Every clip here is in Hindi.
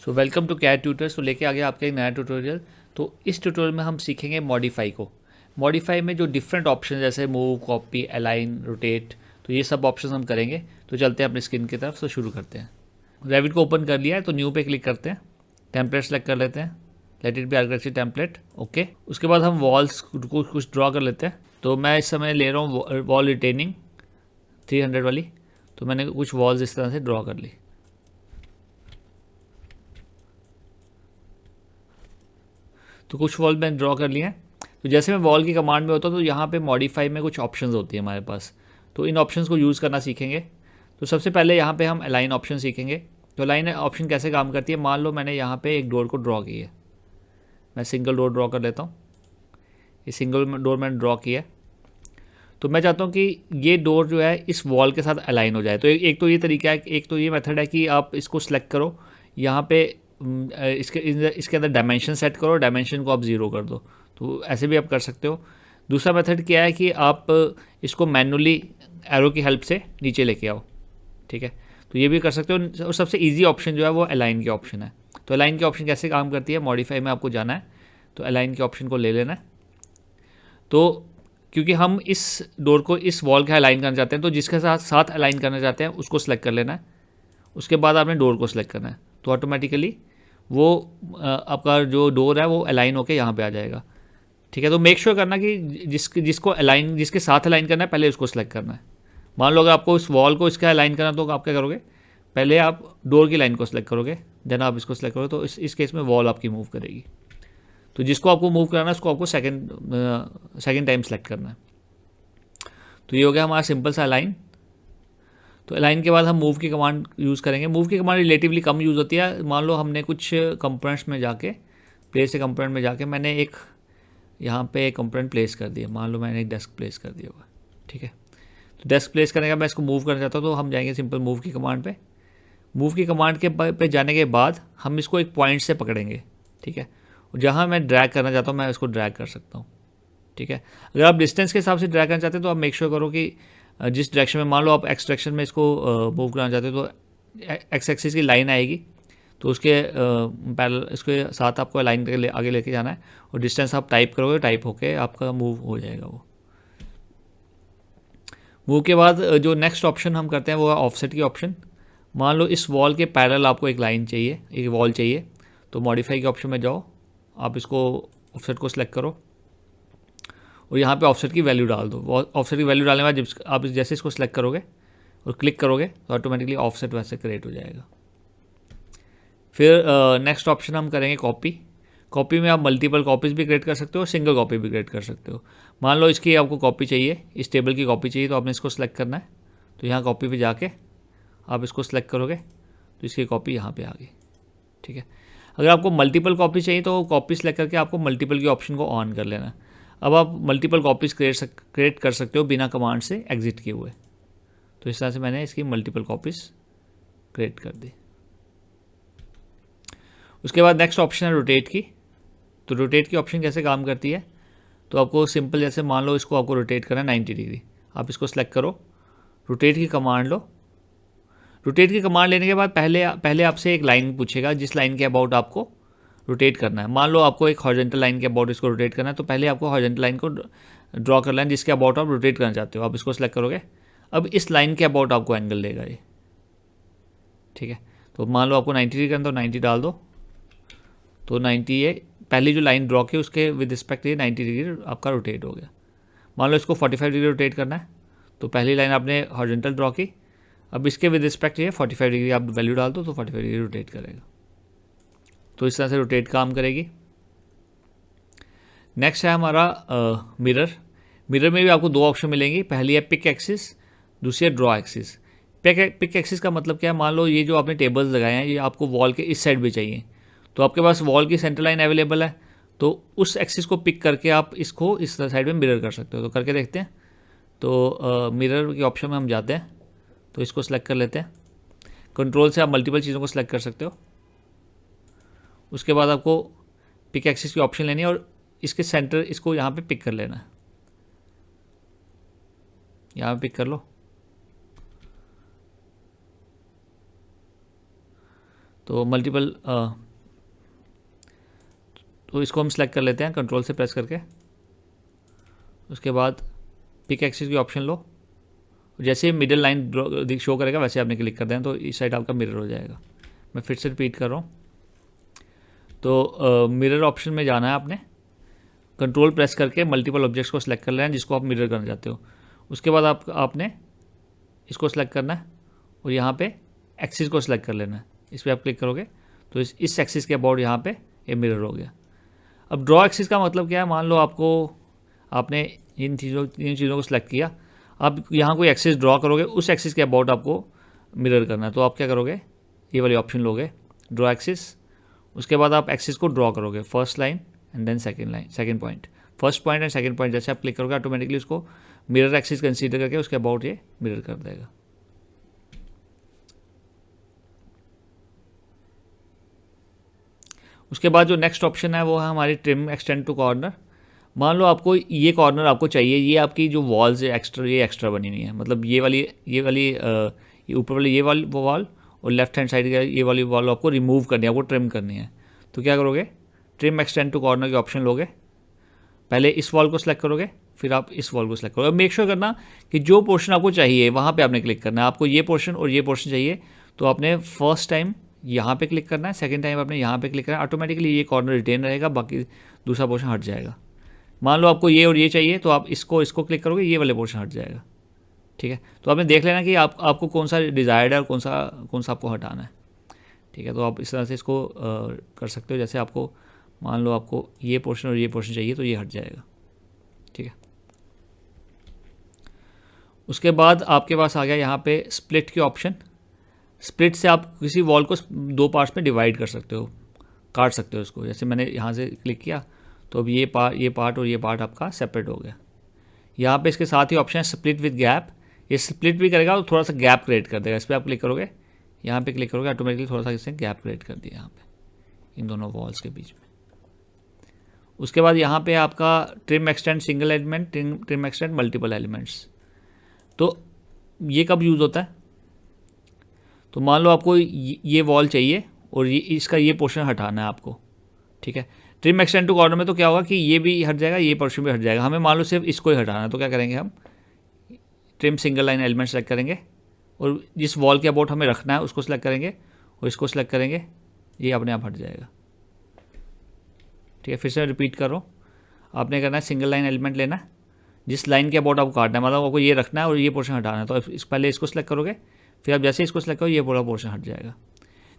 So welcome to CAD tutors. तो लेके आ गया आपका एक नया ट्यूटोरियल। तो इस ट्यूटोरियल में हम सीखेंगे मॉडिफाई को। मॉडिफाई में जो डिफरेंट ऑप्शन जैसे मूव, कॉपी, अलाइन, रोटेट, तो ये सब ऑप्शन हम करेंगे। तो चलते हैं अपनी स्क्रीन की तरफ, तो शुरू करते हैं। रेविट को ओपन कर लिया है तो न्यू पे क्लिक करते हैं, टेम्पलेट सेलेक्ट कर लेते हैं, let it be architecture template, okay. उसके बाद हम वॉल्स को कुछ ड्रॉ कर लेते हैं। तो मैं इस समय ले रहा हूँ वॉल रिटेनिंग 300 वाली। तो मैंने कुछ वॉल्स इस तरह से ड्रॉ कर ली। तो कुछ वॉल मैंने ड्रॉ कर लिए हैं। तो जैसे मैं वॉल की कमांड में होता हूँ तो यहाँ पे मॉडिफाई में कुछ ऑप्शंस होती है हमारे पास। तो इन ऑप्शंस को यूज़ करना सीखेंगे। तो सबसे पहले यहाँ पे हम अलाइन ऑप्शन सीखेंगे। तो अलाइन ऑप्शन कैसे काम करती है, मान लो मैंने यहाँ पे एक डोर को ड्रॉ की है। मैं सिंगल डोर ड्रॉ कर लेता हूँ। ये सिंगल डोर मैंने ड्रॉ किया है। तो मैं चाहता हूँ कि ये डोर जो है इस वॉल के साथ अलाइन हो जाए। तो एक तो ये तरीका है, एक तो ये मेथड है कि आप इसको सिलेक्ट करो, यहाँ पे इसके अंदर डायमेंशन सेट करो, डायमेंशन को आप ज़ीरो कर दो। तो ऐसे भी आप कर सकते हो। दूसरा मेथड क्या है कि आप इसको मैनुअली एरो की हेल्प से नीचे लेके आओ, ठीक है। तो ये भी कर सकते हो। और सबसे ईजी ऑप्शन जो है वो अलाइन के ऑप्शन है। तो अलाइन के ऑप्शन कैसे काम करती है, मॉडिफाई में आपको जाना है तो अलाइन के ऑप्शन को ले लेना है। तो क्योंकि हम इस डोर को इस वॉल के अलाइन करना चाहते हैं, तो जिसके साथ साथ अलाइन करना चाहते हैं उसको सिलेक्ट कर लेना है। उसके बाद आपने डोर को सिलेक्ट करना है। तो ऑटोमेटिकली वो आपका जो डोर है वो अलाइन होकर यहाँ पे आ जाएगा, ठीक है। तो मेक श्योर करना कि जिसको अलाइन, जिसके साथ अलाइन करना है पहले उसको सिलेक्ट करना है। मान लो अगर आपको इस वॉल को इसका अलाइन करना तो आप क्या करोगे, पहले आप डोर की लाइन को सिलेक्ट करोगे, देन आप इसको सिलेक्ट करोगे। तो इस केस में वॉल आपकी मूव करेगी। तो जिसको आपको मूव कराना है उसको आपको सेकेंड टाइम सेलेक्ट करना है। तो ये हो गया हमारा सिंपल सा अलाइन। तो अलाइन के बाद हम मूव की कमांड यूज़ करेंगे। मूव की कमांड रिलेटिवली कम यूज़ होती है। मान लो हमने कुछ कंपोनेंट्स में जाके, प्लेस ए कंपोनेंट में जाके मैंने एक यहाँ पे एक कंपोनेंट प्लेस कर दिया। मान लो मैंने एक डेस्क प्लेस कर दिया हुआ, ठीक है। तो डेस्क प्लेस करने का मैं इसको मूव करना चाहता हूँ, तो हम जाएंगे सिंपल मूव की कमांड पे। मूव की कमांड के पे जाने के बाद हम इसको एक पॉइंट से पकड़ेंगे, ठीक है। और जहाँ मैं ड्रैग करना चाहता हूँ मैं इसको ड्रैग कर सकता हूँ, ठीक है। अगर आप डिस्टेंस के हिसाब से ड्रैग करना चाहते हैं तो आप मेक श्योर करो कि जिस डायरेक्शन में, मान लो आप एक्स डायरेक्शन में इसको मूव करना चाहते हो तो एक्स एक्सिस की लाइन आएगी, तो उसके पैरेलल इसके साथ आपको लाइन करके आगे लेके जाना है। और डिस्टेंस आप टाइप करोगे, टाइप होके आपका मूव हो जाएगा वो। मूव के बाद जो नेक्स्ट ऑप्शन हम करते हैं वो है ऑफसेट की ऑप्शन। मान लो इस वॉल के पैरेलल आपको एक लाइन चाहिए, एक वॉल चाहिए, तो मॉडिफाई के ऑप्शन में जाओ, आप इसको ऑफसेट को सिलेक्ट करो और यहाँ पे ऑफसेट की वैल्यू डाल दो। ऑफसेट की वैल्यू डालने के बाद जब आप जैसे इसको सिलेक्ट करोगे और क्लिक करोगे तो ऑटोमेटिकली ऑफसेट वैसे क्रिएट हो जाएगा। फिर नेक्स्ट ऑप्शन हम करेंगे कॉपी। कॉपी में आप मल्टीपल कॉपीज़ भी क्रिएट कर सकते हो, सिंगल कॉपी भी क्रिएट कर सकते हो। मान लो इसकी आपको कॉपी चाहिए, इस टेबल की कॉपी चाहिए, तो आपने इसको सिलेक्ट करना है। तो यहाँ कॉपी पे जाके आप इसको सिलेक्ट करोगे तो इसकी कॉपी यहाँ पे आ गई, ठीक है। अगर आपको मल्टीपल कॉपी चाहिए तो कॉपी सेलेक्ट करके आपको मल्टीपल के ऑप्शन को ऑन कर लेना। अब आप मल्टीपल कॉपीज़ क्रिएट कर सकते हो बिना कमांड से एग्जिट किए हुए। तो इस तरह से मैंने इसकी मल्टीपल कॉपीज़ क्रिएट कर दी। उसके बाद नेक्स्ट ऑप्शन है रोटेट की। तो रोटेट की ऑप्शन कैसे काम करती है, तो आपको सिंपल, जैसे मान लो इसको आपको रोटेट करना है 90 डिग्री, आप इसको सेलेक्ट करो, रोटेट की कमांड लो। रोटेट की कमांड लेने के बाद पहले आपसे एक लाइन पूछेगा जिस लाइन के अबाउट आपको रोटेट करना है। मान लो आपको एक हॉरिजॉन्टल लाइन के अबाउट इसको रोटेट करना है, तो पहले आपको हॉरिजॉन्टल लाइन को ड्रॉ कर लेना है जिसके अबाउट आप रोटेट करना चाहते हो। आप इसको सेलेक्ट करोगे, अब इस लाइन के अबाउट आपको एंगल देगा ये, ठीक है। तो मान लो आपको 90 डिग्री करना तो 90 डाल दो। तो 90, ये पहली जो लाइन ड्रॉ की उसके विद रिस्पेक्ट ये 90 डिग्री आपका रोटेट हो गया। मान लो इसको 45 डिग्री रोटेट करना है, तो पहली लाइन आपने हॉरिजॉन्टल ड्रॉ की, अब इसके विद रिस्पेक्ट ये 45 डिग्री आप वैल्यू डाल दो तो 45 डिग्री रोटेट करेगा। तो इस तरह से रोटेट काम करेगी। नेक्स्ट है हमारा मिरर। मिरर में भी आपको दो ऑप्शन मिलेंगी, पहली है पिक एक्सिस, दूसरी है ड्रॉ एक्सिस। पिक एक्सिस का मतलब क्या है, मान लो ये जो आपने टेबल्स लगाए हैं ये आपको वॉल के इस साइड भी चाहिए, तो आपके पास वॉल की सेंटर लाइन अवेलेबल है, तो उस एक्सिस को पिक करके आप इसको इस साइड में मिरर कर सकते हो। तो करके देखते हैं। तो मिरर के ऑप्शन में हम जाते हैं, तो इसको सेलेक्ट कर लेते हैं। कंट्रोल से आप मल्टीपल चीज़ों को सिलेक्ट कर सकते हो। उसके बाद आपको पिक एक्सिस की ऑप्शन लेनी है और इसके सेंटर इसको यहाँ पे पिक कर लेना है, यहाँ पे पिक कर लो। तो मल्टीपल तो इसको हम सेलेक्ट कर लेते हैं कंट्रोल से प्रेस करके। उसके बाद पिक एक्सिस की ऑप्शन लो, जैसे मिडिल लाइन शो करेगा वैसे आपने क्लिक कर दें तो इस साइड आपका मिरर हो जाएगा। मैं फिर से रिपीट कर रहा हूँ। तो मिरर ऑप्शन में जाना है आपने, कंट्रोल प्रेस करके मल्टीपल ऑब्जेक्ट्स को सिलेक्ट कर लेना है जिसको आप मिरर करना चाहते हो। उसके बाद आपने इसको सिलेक्ट करना है और यहाँ पे एक्सिस को सिलेक्ट कर लेना है। इस पर आप क्लिक करोगे तो इस एक्सिस के अबाउट यहाँ पे ये मिरर हो गया। अब ड्रॉ एक्सिस का मतलब क्या है, मान लो आपने इन चीज़ों को सिलेक्ट किया, आप यहाँ कोई एक्सिस ड्रॉ करोगे, उस एक्सिस के अबाउट आपको मिरर करना है। तो आप क्या करोगे, ये वाली ऑप्शन लोगे ड्रॉ एक्सिस। उसके बाद आप एक्सिस को ड्रॉ करोगे, first line and then second point, first point and second point जैसे आप क्लिक करोगे ऑटोमेटिकली उसको मिरर एक्सिस कंसीडर करके उसके अबाउट ये मिरर कर देगा। उसके बाद जो नेक्स्ट ऑप्शन है वो है हमारी ट्रिम एक्सटेंड टू कॉर्नर। मान लो आपको ये कॉर्नर आपको चाहिए, ये आपकी जो वॉल्स है ये एक्स्ट्रा बनी हुई है, मतलब ये ऊपर वाली ये वाली वॉल और लेफ्ट हैंड साइड ये वाली वॉल आपको रिमूव करनी है, आपको ट्रिम करनी है। तो क्या करोगे, ट्रिम एक्सटेंड टू कॉर्नर के ऑप्शन लोगे, पहले इस वॉल को सिलेक्ट करोगे, फिर आप इस वॉल को सिलेक्ट करोगे। मेक श्योर करना कि जो पोर्शन आपको चाहिए वहाँ पे आपने क्लिक करना है। आपको ये पोर्शन और ये पोर्शन चाहिए तो आपने फर्स्ट टाइम यहाँ पे क्लिक करना है, सेकंड टाइम आपने यहाँ पे क्लिक करना है, ऑटोमेटिकली ये कॉर्नर रिटेन रहेगा, बाकी दूसरा पोर्शन हट जाएगा। मान लो आपको ये और ये चाहिए तो आप इसको क्लिक करोगे, ये वाले पोर्शन हट जाएगा। ठीक है, तो आपने देख लेना कि आपको कौन सा डिज़ायर्ड है और कौन सा आपको हटाना है। ठीक है, तो आप इस तरह से इसको कर सकते हो। जैसे आपको मान लो आपको ये पोर्शन और ये पोर्शन चाहिए तो ये हट जाएगा। ठीक है, उसके बाद आपके पास आ गया यहाँ पे स्प्लिट की ऑप्शन। स्प्लिट से आप किसी वॉल को दो पार्ट्स में डिवाइड कर सकते हो, काट सकते हो उसको। जैसे मैंने यहाँ से क्लिक किया तो अब ये पार्ट और ये पार्ट आपका सेपरेट हो गया। यहाँ पे इसके साथ ही ऑप्शन है स्प्लिट विद गैप, ये स्प्लिट भी करेगा और थोड़ा सा गैप क्रिएट कर देगा। इस पर आप क्लिक करोगे, यहाँ पे क्लिक करोगे, ऑटोमेटिकली थोड़ा सा इससे गैप क्रिएट कर दिया यहाँ पे इन दोनों वॉल्स के बीच में। उसके बाद यहाँ पे आपका trim extend single element, trim extend multiple elements. तो ये कब यूज़ होता है, तो मान लो आपको ये वॉल चाहिए और इसका ये पोर्शन हटाना है आपको। ठीक है, ट्रिम एक्सटेंड टू कॉर्नर में तो क्या होगा कि ये भी हट जाएगा, ये पोर्शन भी हट जाएगा। हमें मान लो सिर्फ इसको ही हटाना है तो क्या करेंगे, हम trim single line element select करेंगे और जिस वॉल के अबाउट हमें रखना है उसको सिलेक्ट करेंगे और इसको सिलेक्ट करेंगे, ये अपने आप हट जाएगा। ठीक है, फिर से रिपीट कर रहा हूँ, आपने करना है सिंगल लाइन एलिमेंट लेना है, जिस लाइन के अबाउट आपको काटना है, मतलब आपको ये रखना है और ये पोर्शन हटाना है। तो पहले इसको सिलेक्ट करोगे, फिर आप जैसे इसको सिलेक्ट करो ये पूरा पोर्शन हट जाएगा।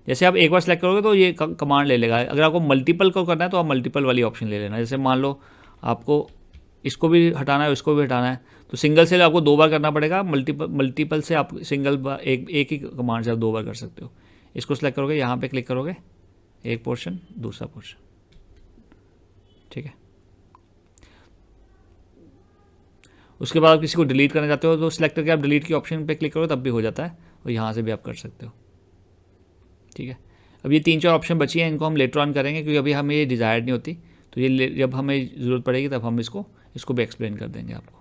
जैसे आप एक बार सेलेक्ट करोगे तो ये कमांड ले लेगा। अगर आपको मल्टीपल को करना है तो आप मल्टीपल वाली ऑप्शन ले लेना। जैसे मान लो आपको इसको भी हटाना है, इसको भी हटाना है, तो सिंगल से आपको दो बार करना पड़ेगा, मल्टीपल से आप एक ही कमांड से आप दो बार कर सकते हो। इसको सिलेक्ट करोगे, यहाँ पे क्लिक करोगे, एक पोर्शन दूसरा पोर्शन। ठीक है, उसके बाद आप किसी को डिलीट करना चाहते हो तो सिलेक्ट करके आप डिलीट की ऑप्शन पे क्लिक करो, तब भी हो जाता है और यहाँ से भी आप कर सकते हो। ठीक है, अब ये 3-4 ऑप्शन बची हैं, इनको हम लेटर ऑन करेंगे क्योंकि अभी हमें ये डिज़ायर्ड नहीं होती। तो ये जब हमें ज़रूरत पड़ेगी तब हम इसको भी एक्सप्लेन कर देंगे आपको।